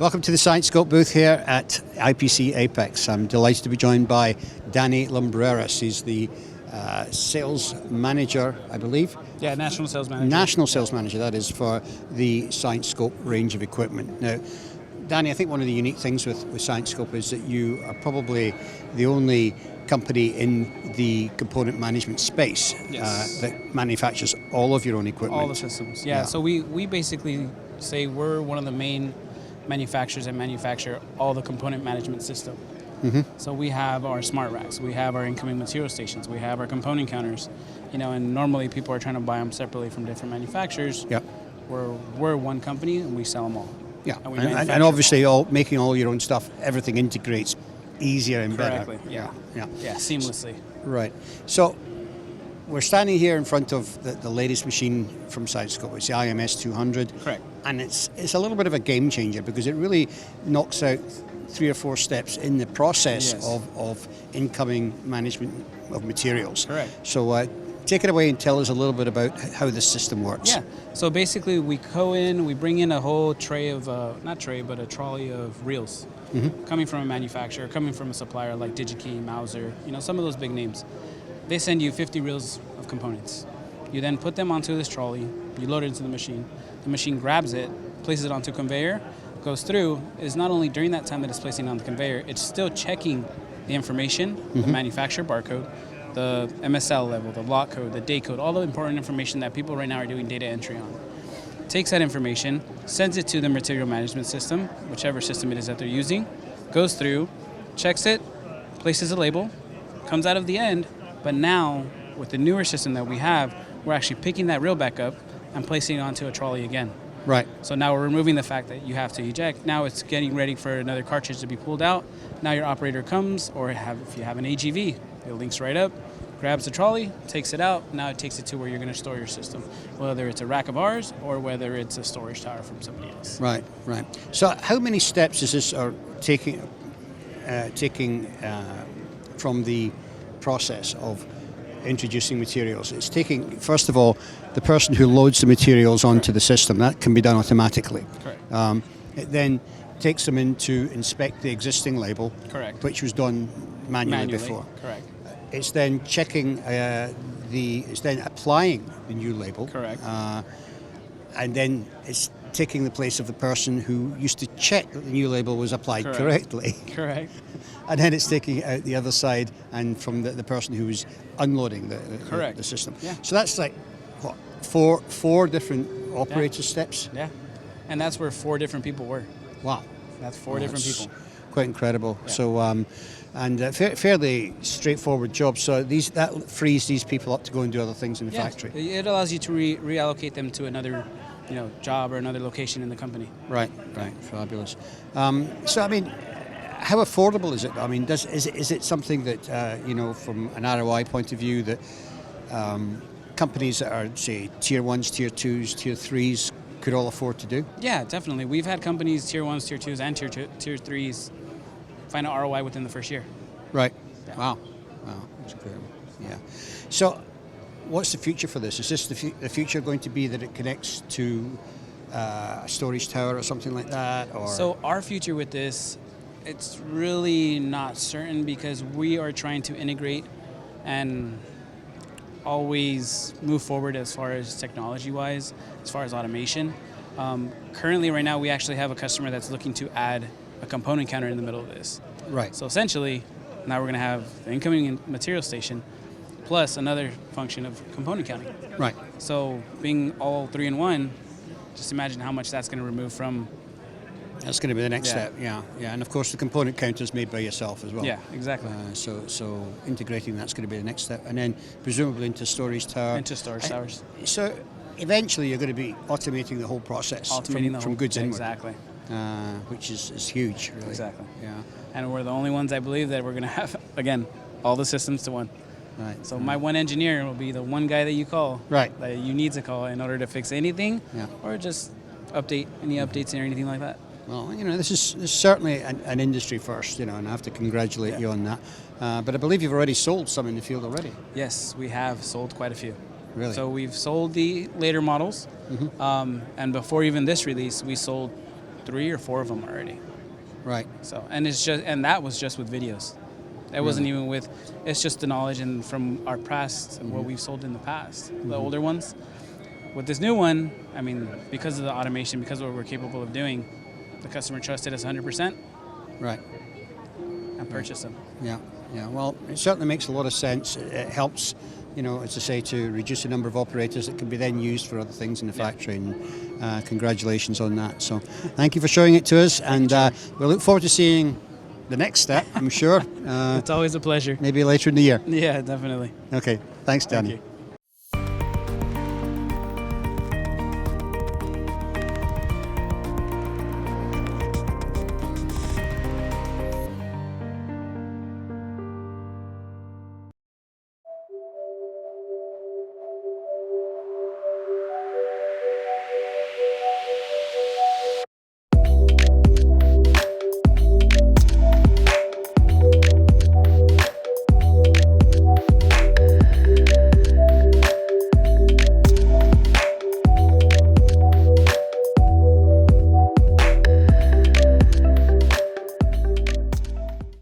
Welcome to the Scienscope booth here at IPC Apex. I'm delighted to be joined by Danny Lumbreras. He's the sales manager, I believe. Yeah, national sales manager. National sales manager, that is, for the Scienscope range of equipment. Now, Danny, I think one of the unique things with Scienscope is that you are probably the only company in the component management space that manufactures all of your own equipment. All the systems, yeah. So we basically say we're one of the main manufacturers that manufacture all the component management system. So we have our smart racks, we have our incoming material stations, we have our component counters, and normally people are trying to buy them separately from different manufacturers. We're one company and we sell them all. Yeah, and obviously making all your own stuff, everything integrates easier and Correctly. better. Yeah, seamlessly. Right. So we're standing here in front of the latest machine from Scienscope. It's the IMS-200. Correct. And it's a little bit of a game changer because it really knocks out 3 or 4 steps in the process of incoming management of materials. Correct. So take it away and tell us a little bit about how this system works. Yeah, so basically we go in, we bring in a whole tray of, not tray, but a trolley of reels. Coming from a manufacturer, coming from a supplier like DigiKey, Mauser, some of those big names. They send you 50 reels of components. You then put them onto this trolley, you load it into the machine grabs it, places it onto a conveyor, goes through. Is not only during that time that it's placing it on the conveyor, it's still checking the information, the manufacturer barcode, the MSL level, the lot code, the date code, all the important information that people right now are doing data entry on. Takes that information, sends it to the material management system, whichever system it is that they're using, goes through, checks it, places a label, comes out of the end, but now with the newer system that we have, we're actually picking that reel back up and placing it onto a trolley again. Right. So now we're removing the fact that you have to eject. Now it's getting ready for another cartridge to be pulled out. Now your operator comes, or if you have an AGV, it links right up, grabs the trolley, takes it out. Now it takes it to where you're going to store your system, whether it's a rack of ours or whether it's a storage tower from somebody else. Right. So how many steps is this taking from the process of introducing materials? It's taking, first of all, the person who loads the materials onto the system. That can be done automatically. Correct. It then takes them in to inspect the existing label, Correct. which was done manually before. Correct. It's then checking it's then applying the new label. Correct. And then it's taking the place of the person who used to check that the new label was applied correctly. Correct. And then it's taking it out the other side and from the person who was unloading the system. Yeah. So that's like, what, four different operator steps? Yeah. And that's where 4 different people were. Wow. That's 4 different people. Quite incredible. Yeah. So, fairly straightforward job. So that frees these people up to go and do other things in the factory. It allows you to reallocate them to another, job or another location in the company. Right. Fabulous. So, I mean, how affordable is it? I mean, is it something that from an ROI point of view that companies that are, say, tier 1s, tier 2s, tier 3s could all afford to do? Yeah, definitely. We've had companies, tier 1s, tier 2s, and tier 3s find an ROI within the first year. Right. Yeah. Wow, that's incredible. Yeah. So, what's the future for this? Is this the future going to be that it connects to a storage tower or something like that? Or? So our future with this, it's really not certain because we are trying to integrate and always move forward as far as technology-wise, as far as automation. Currently, right now, we actually have a customer that's looking to add a component counter in the middle of this. Right. So essentially, now we're going to have the incoming material station plus another function of component counting. Right. So being all 3 in 1, just imagine how much that's going to remove from. That's going to be the next step. Yeah. And of course the component counter is made by yourself as well. Yeah, exactly. So integrating that's going to be the next step, and then presumably into storage tower. Into storage towers. So eventually you're going to be automating the whole process from goods inward. Exactly. Which is huge, really. Exactly. Yeah. And we're the only ones, I believe, that we're going to have, again, all the systems to one. Right. So my one engineer will be the one guy that you call. Right. That you need to call in order to fix anything. Yeah. Or just update any updates or anything like that. Well, this is certainly an industry first, and I have to congratulate you on that. But I believe you've already sold some in the field already. Yes, we have sold quite a few. Really? So we've sold the later models, and before even this release, we sold 3 or 4 of them already. Right. So, and that was just with videos. That wasn't even with. It's just the knowledge and from our past and what we've sold in the past, the older ones. With this new one, I mean, because of the automation, because of what we're capable of doing, the customer trusted us 100%. Right. And purchased them. Yeah. Yeah. Well, it certainly makes a lot of sense. It helps, as I say, to reduce the number of operators that can be then used for other things in the factory. And congratulations on that. So, thank you for showing it to us, and we'll look forward to seeing the next step, I'm sure. It's always a pleasure. Maybe later in the year. Yeah, definitely. Okay. Thanks, Danny. Thank you.